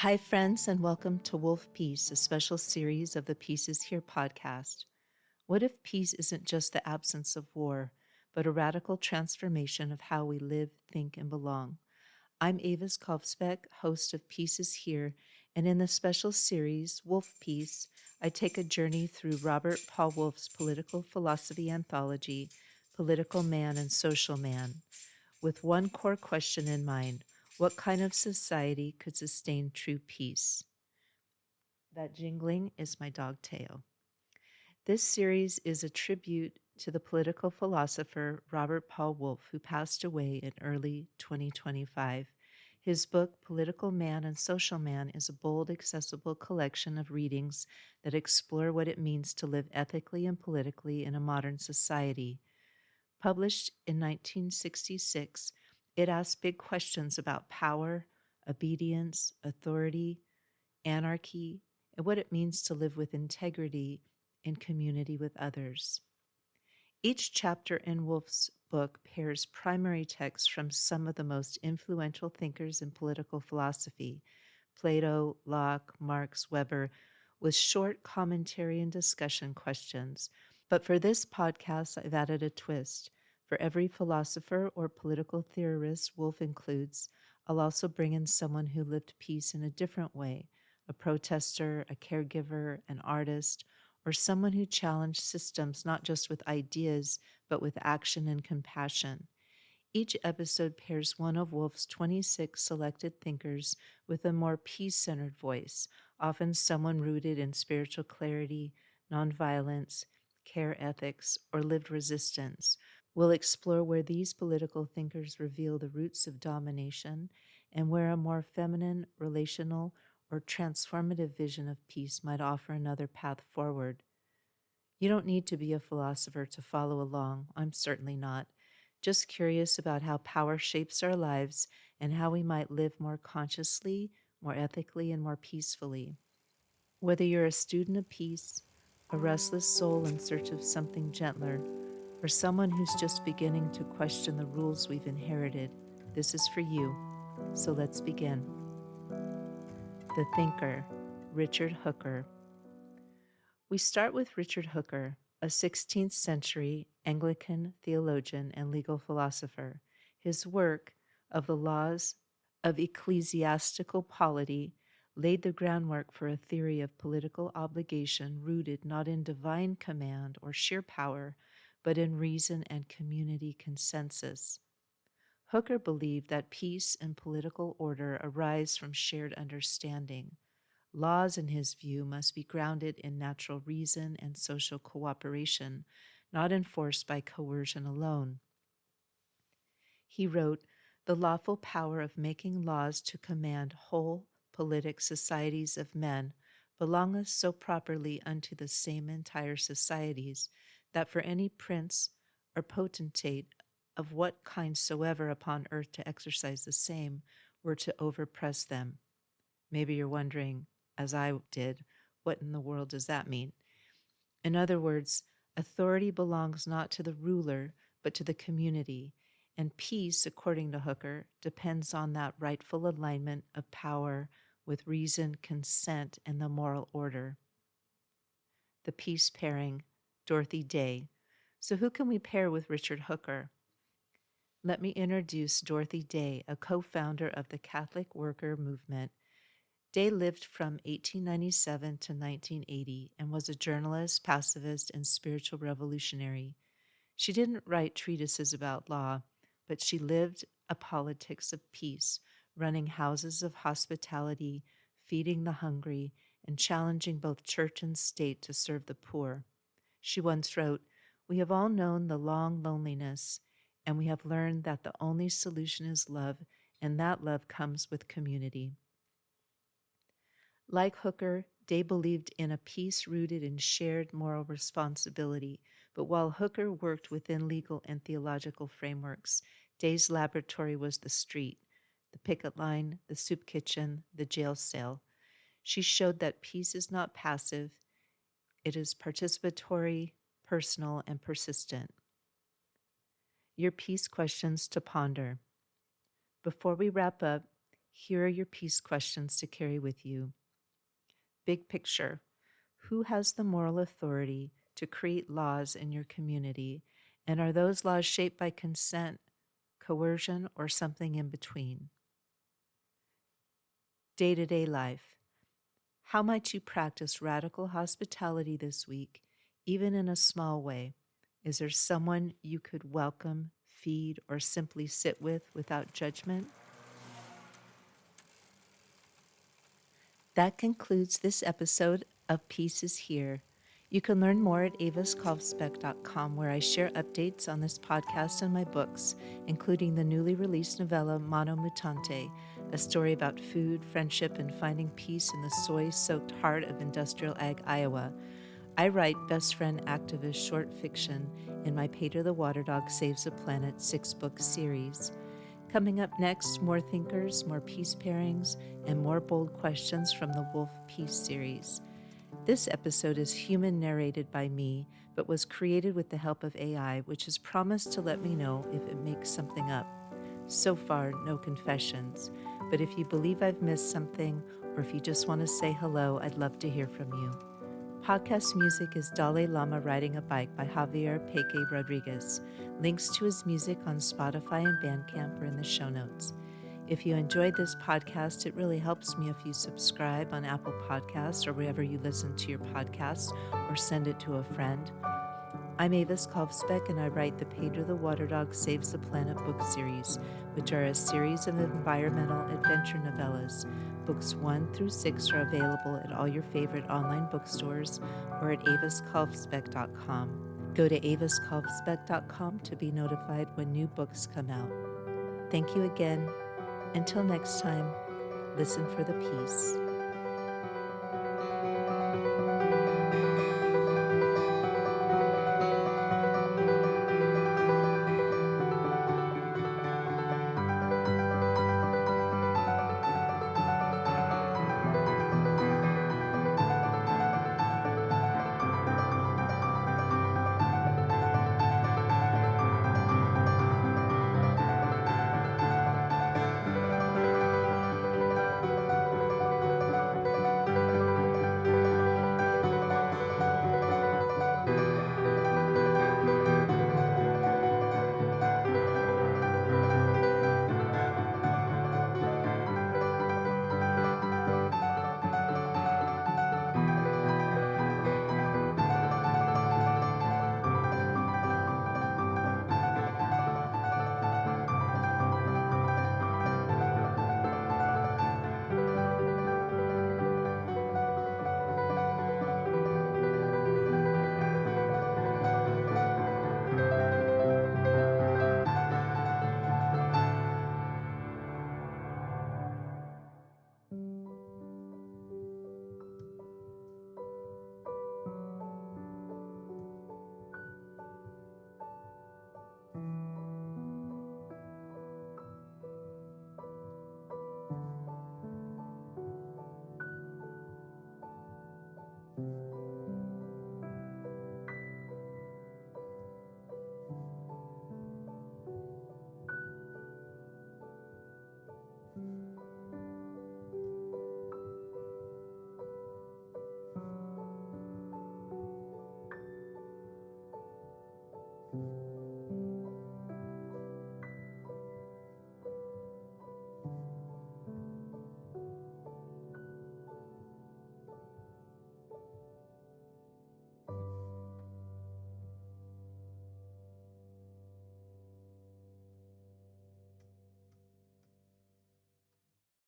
Hi, friends, and welcome to Wolff Peace, a special series of the Peace is Here podcast. What if peace isn't just the absence of war, but a radical transformation of how we live, think, and belong? I'm Avis Kalfsbeek, host of Peace is Here, and in the special series, Wolff Peace, I take a journey through Robert Paul Wolff's political philosophy anthology, Political Man and Social Man, with one core question in mind: what kind of society could sustain true peace? That jingling is my dog Teo. This series is a tribute to the political philosopher Robert Paul Wolff, who passed away in early 2025. His book, Political Man and Social Man, is a bold, accessible collection of readings that explore what it means to live ethically and politically in a modern society. Published in 1966, it asks big questions about power, obedience, authority, anarchy, and what it means to live with integrity in community with others. Each chapter in Wolff's book pairs primary texts from some of the most influential thinkers in political philosophy, Plato, Locke, Marx, Weber, with short commentary and discussion questions. But for this podcast, I've added a twist. For every philosopher or political theorist Wolff includes, I'll also bring in someone who lived peace in a different way: a protester, a caregiver, an artist, or someone who challenged systems not just with ideas, but with action and compassion. Each episode pairs one of Wolff's 26 selected thinkers with a more peace-centered voice, often someone rooted in spiritual clarity, nonviolence, care ethics, or lived resistance. We'll explore where these political thinkers reveal the roots of domination and where a more feminine, relational, or transformative vision of peace might offer another path forward. You don't need to be a philosopher to follow along. I'm certainly not. Just curious about how power shapes our lives and how we might live more consciously, more ethically, and more peacefully. Whether you're a student of peace, a restless soul in search of something gentler, or someone who's just beginning to question the rules we've inherited, this is for you. So let's begin. The Thinker, Richard Hooker. We start with Richard Hooker, a 16th century Anglican theologian and legal philosopher. His work, Of the Laws of Ecclesiastical Polity, laid the groundwork for a theory of political obligation rooted not in divine command or sheer power, but in reason and community consensus. Hooker believed that peace and political order arise from shared understanding. Laws, in his view, must be grounded in natural reason and social cooperation, not enforced by coercion alone. He wrote, "The lawful power of making laws to command whole politic societies of men belongeth so properly unto the same entire societies, that for any prince or potentate of what kind soever upon earth to exercise the same were to overpress them." Maybe you're wondering, as I did, what in the world does that mean? In other words, authority belongs not to the ruler, but to the community, and peace, according to Hooker, depends on that rightful alignment of power with reason, consent, and the moral order. The peace pairing, Dorothy Day. So who can we pair with Richard Hooker? Let me introduce Dorothy Day, a co-founder of the Catholic Worker Movement. Day lived from 1897 to 1980 and was a journalist, pacifist, and spiritual revolutionary. She didn't write treatises about law, but she lived a politics of peace, running houses of hospitality, feeding the hungry, and challenging both church and state to serve the poor. She once wrote, "We have all known the long loneliness, and we have learned that the only solution is love, and that love comes with community." Like Hooker, Day believed in a peace rooted in shared moral responsibility, but while Hooker worked within legal and theological frameworks, Day's laboratory was the street, the picket line, the soup kitchen, the jail cell. She showed that peace is not passive, it is participatory, personal, and persistent. Your peace questions to ponder. Before we wrap up, Here are your peace questions to carry with you. Big picture. Who has the moral authority to create laws in your community? And are those laws shaped by consent, coercion, or something in between? Day-to-day life. How might you practice radical hospitality this week, even in a small way? Is there someone you could welcome, feed, or simply sit with without judgment? That concludes this episode of Peace is Here. You can learn more at aviskalfsbeek.com, where I share updates on this podcast and my books, including the newly released novella Mano Mutante, a story about food, friendship, and finding peace in the soy-soaked heart of industrial ag Iowa. I write best friend activist short fiction in my Pedro the Water Dog Saves the Planet 6-book series. Coming up next, more thinkers, more peace pairings, and more bold questions from the Wolff Peace series. This episode is human narrated by me, but was created with the help of AI, which has promised to let me know if it makes something up. So far, no confessions, but if you believe I've missed something, or if you just want to say hello, I'd love to hear from you. Podcast music is Dalai Lama Riding a Bike by Javier Peque Rodriguez. Links to his music on Spotify and Bandcamp are in the show notes. If you enjoyed this podcast, it really helps me if you subscribe on Apple Podcasts or wherever you listen to your podcasts, or send it to a friend. I'm Avis Kalfsbeek, and I write the Pedro the Water Dog Saves the Planet book series, which are a series of environmental adventure novellas. Books 1 through 6 are available at all your favorite online bookstores or at aviskalfsbeek.com. Go to aviskalfsbeek.com to be notified when new books come out. Thank you again. Until next time, listen for the peace.